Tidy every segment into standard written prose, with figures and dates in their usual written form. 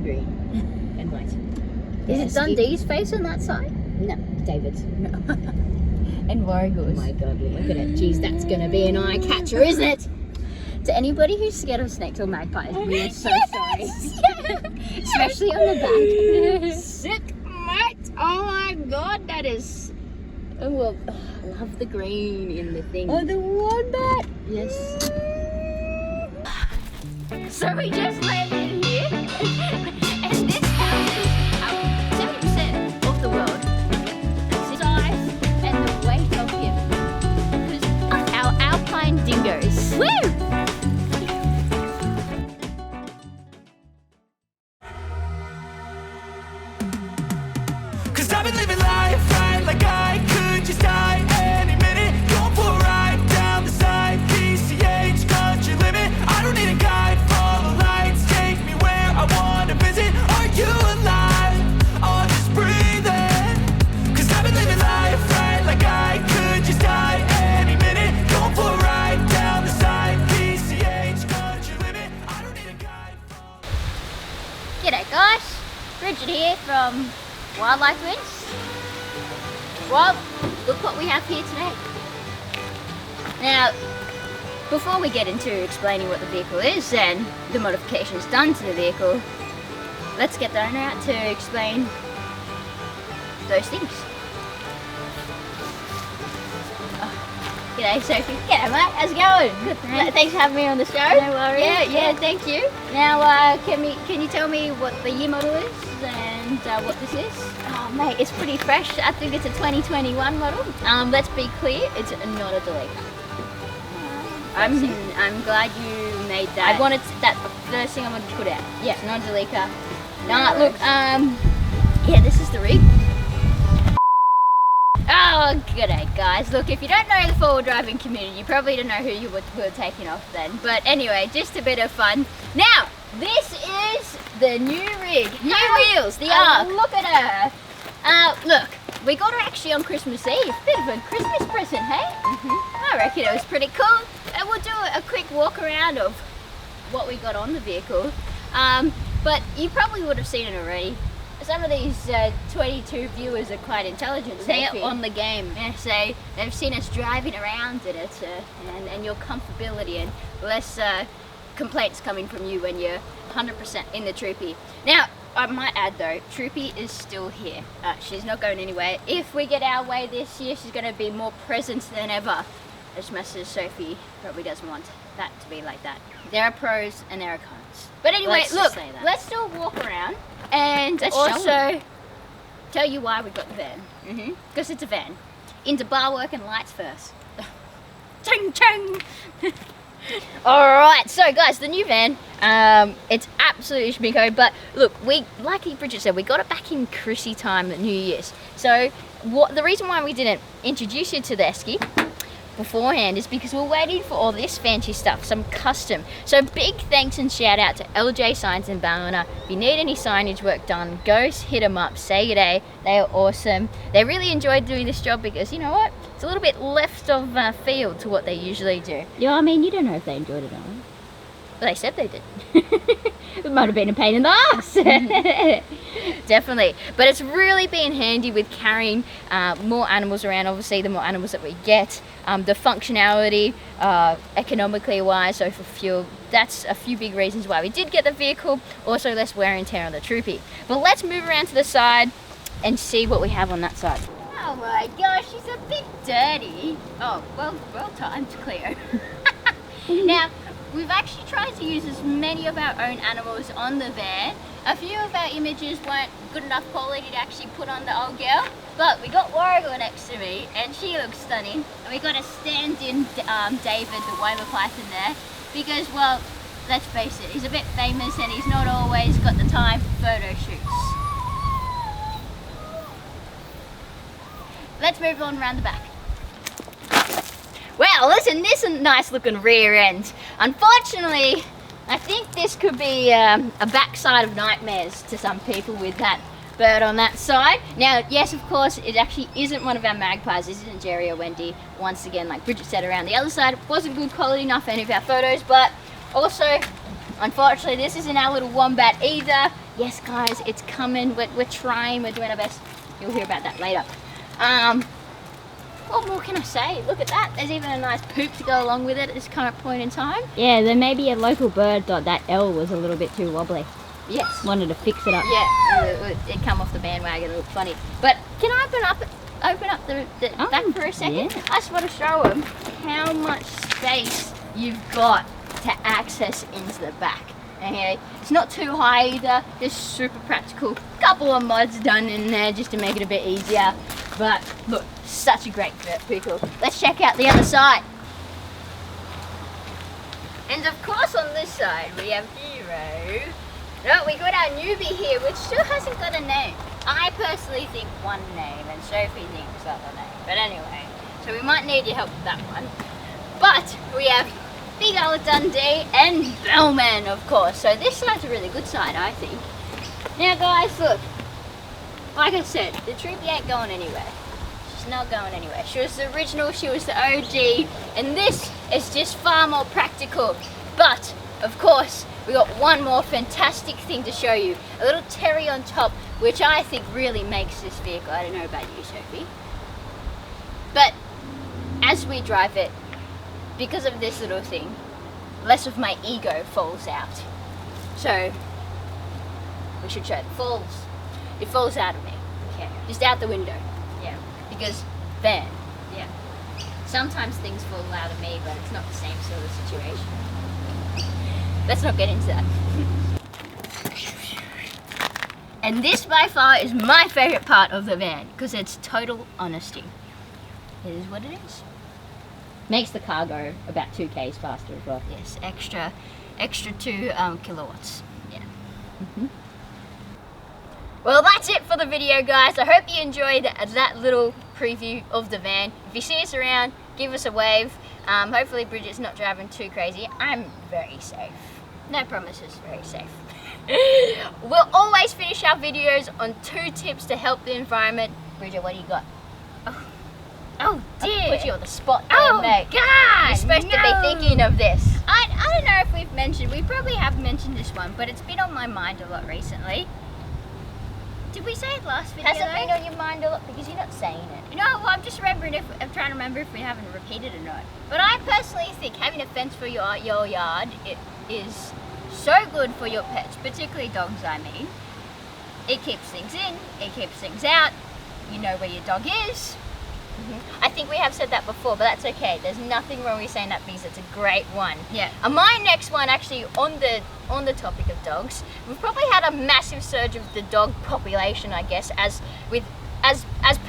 green and white. Is it Dundee's face on that side? No, David's. No. And Warrigal's. Oh my god, look at it. Jeez, that's gonna be an eye catcher, isn't it? To anybody who's scared of snakes or magpies, we are so sorry. Especially on the back. Sick, mate. Oh my god, that is. Oh, well, I love the green in the thing. Oh, the wombat. Yes. So we just landed here, and this house is 70% of the world. The size and the weight of him. Because our alpine dingoes. Woo! Cause I've been living life right like I could just die any minute. Going for a ride down the side, PCH country limit. I don't need a guide, follow lights, take me where I wanna visit. Are you alive? Or just breathing? Cause I've been living life right like I could just die any minute. Going for a ride down the side, PCH country limit. I don't need a guide. G'day guys, Bridget here from Wildlife Wins. Well, look what we have here today. Now, before we get into explaining what the vehicle is and the modifications done to the vehicle, let's get the owner out to explain those things. G'day Sophie. G'day mate, how's it going? Good, thanks for having me on the show. No worries. Yeah, thank you. Now, can you tell me what the year model is and what this is? Oh mate, it's pretty fresh. I think it's a 2021 model. Let's be clear, it's not a Delica. I'm glad you made that. I wanted that first thing I wanted to put out. Yeah, it's not a Delica. Nah, look, yeah, this is the rig. Oh, g'day guys. Look, if you don't know the four-wheel driving community, you probably don't know who you were taking off then. But anyway, just a bit of fun. Now, this is the new rig. New wheels, the Arc. Look at her. Look, we got her actually on Christmas Eve. Bit of a Christmas present, hey? I reckon it was pretty cool. And we'll do a quick walk around of what we got on the vehicle. But you probably would have seen it already. Some of these 22 viewers are quite intelligent. They're on the game. Yeah, so they've seen us driving around in it and your comfortability and less complaints coming from you when you're 100% in the Troopy. Now, I might add though, Troopy is still here. She's not going anywhere. If we get our way this year, she's going to be more present than ever. As much as Sophie probably doesn't want that to be like that. There are pros and there are cons. But anyway, look, let's do a walk around and also tell you why we got the van. Because it's a van. Into bar work and lights first. Chang chang! Alright, so guys, the new van, it's absolutely schminko, but look, like Bridget said, we got it back in Chrissy time at New Year's. So the reason why we didn't introduce you to the Esky beforehand is because we're waiting for all this fancy stuff, some custom. So big thanks and shout out to LJ Signs in Ballina. If you need any signage work done, go hit them up, say g'day. They are awesome. They really enjoyed doing this job because you know what? It's a little bit left of field to what they usually do. Yeah, I mean, you don't know if they enjoyed it or not. Well, they said they did. It might have been a pain in the ass. Definitely, but it's really been handy with carrying more animals around. Obviously, the more animals that we get, the functionality, economically wise, so for fuel, that's a few big reasons why we did get the vehicle. Also, less wear and tear on the Troopy. But let's move around to the side and see what we have on that side. Oh my gosh, she's a bit dirty. Oh, well timed, Cleo. Now, we've actually tried to use as many of our own animals on the van. A few of our images weren't good enough quality to actually put on the old girl, but we got Warrigal next to me and she looks stunning. And we got a stand-in David, the Weimar Python there, because, well, let's face it, he's a bit famous and he's not always got the time for photo shoots. Let's move on around the back. Well, listen, this is a nice looking rear end. Unfortunately, I think this could be a backside of nightmares to some people with that bird on that side. Now, yes, of course, it actually isn't one of our magpies. This isn't Jerry or Wendy. Once again, like Bridget said, around the other side, it wasn't good quality enough for any of our photos, but also, unfortunately, this isn't our little wombat either. yes guys, it's coming. We're trying, we're doing our best. You'll hear about that later. What more can I say? Look at that. There's even a nice poop to go along with it at this current point in time. Yeah, there may be a local bird thought that L was a little bit too wobbly. Yes. Wanted to fix it up. Yeah, it come off the bandwagon, it looked funny. But can I open up the back for a second? Yeah. I just want to show them how much space you've got to access into the back. Okay, it's not too high either, just super practical. Couple of mods done in there just to make it a bit easier. But look, such a great vehicle. Let's check out the other side. And of course on this side we have Hero. No, we got our newbie here, which still hasn't got a name. I personally think one name, and Sophie thinks other name. But anyway, so we might need your help with that one. But we have Big Old Dundee and Bellman, of course. So this side's a really good side, I think. Now guys, look. Like I said, the Troopy ain't going anywhere. She's not going anywhere. She was the original, she was the OG, and this is just far more practical. But, of course, we got one more fantastic thing to show you. A little Terry on top, which I think really makes this vehicle. I don't know about you, Sophie. But, as we drive it, because of this little thing, less of my ego falls out. So, we should show it. It falls out of me. Okay. Just out the window. Yeah. Because van. Yeah. Sometimes things fall out of me, but it's not the same sort of situation. Let's not get into that. And this by far is my favorite part of the van, because it's total honesty. It is what it is. Makes the car go about 2 k's faster as well. Yes, extra 2 kilowatts. Yeah. Well, that's it for the video, guys. I hope you enjoyed that little preview of the van. If you see us around, give us a wave. Hopefully Bridget's not driving too crazy. I'm very safe. No promises, very safe. We'll always finish our videos on 2 tips to help the environment. Bridget, what do you got? Oh dear. I put you on the spot there, mate. God! You're supposed to be thinking of this. I don't know if we've mentioned, we probably have mentioned this one, but it's been on my mind a lot recently. Did we say it last video? Has it been on your mind a lot? Because you're not saying it. No, well, I'm just remembering I'm trying to remember if we haven't repeated it or not. But I personally think having a fence for your yard, it is so good for your pets, particularly dogs, I mean. It keeps things in, it keeps things out, you know where your dog is. I think we have said that before, but that's okay. There's nothing wrong with saying that because it's a great one. Yeah. And my next one, actually, on the topic of dogs, we've probably had a massive surge of the dog population, I guess, as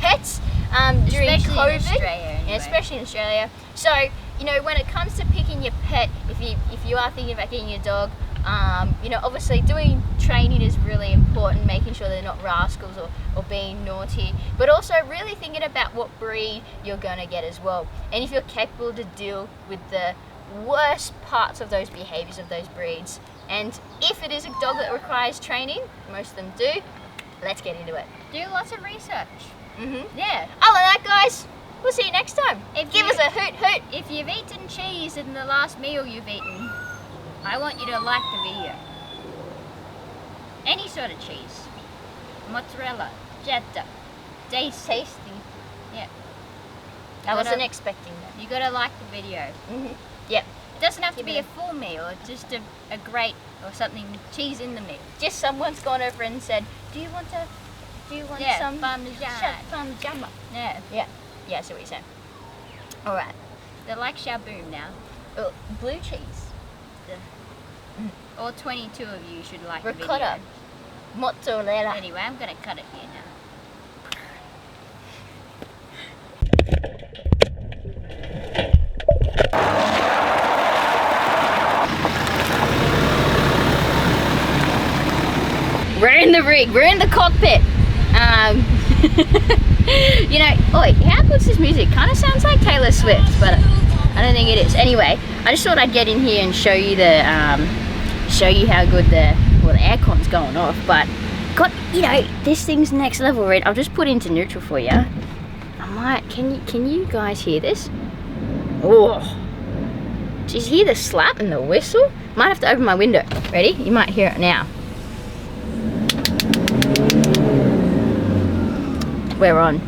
pets during Especially COVID. in Australia, anyway. Yeah, especially in Australia. So, you know, when it comes to picking your pet, if you are thinking about getting your dog, you know, obviously doing training is really important, making sure they're not rascals or being naughty, but also really thinking about what breed you're going to get as well. And if you're capable to deal with the worst parts of those behaviors of those breeds, and if it is a dog that requires training, most of them do, let's get into it. Do lots of research. Yeah. Other than that, guys, we'll see you next time. Give us a hoot hoot. If you've eaten cheese in the last meal you've eaten, I want you to like the video. Any sort of cheese. Mozzarella, cheddar, tasty. Yeah. I wasn't expecting that. You gotta like the video. Yep. It doesn't have to be a full meal, it's just a grate or something, cheese in the meal. Just someone's gone over and said, do you want some Parmesan? Yeah. Yeah. Yeah, I see what you're saying. Alright. They're like shaboom now. Blue cheese. All 22 of you should like Ricotta. the video. Mozzarella. Anyway, I'm gonna cut it here now. We're in the rig. We're in the cockpit. You know, how good's this music? Kind of sounds like Taylor Swift, but I don't think it is. Anyway, I just thought I'd get in here and show you how good the aircon's going off. But this thing's next level, right? I'll just put into neutral for you. Can you guys hear this? Oh, do you hear the slap and the whistle? Might have to open my window. Ready? You might hear it now. we're on.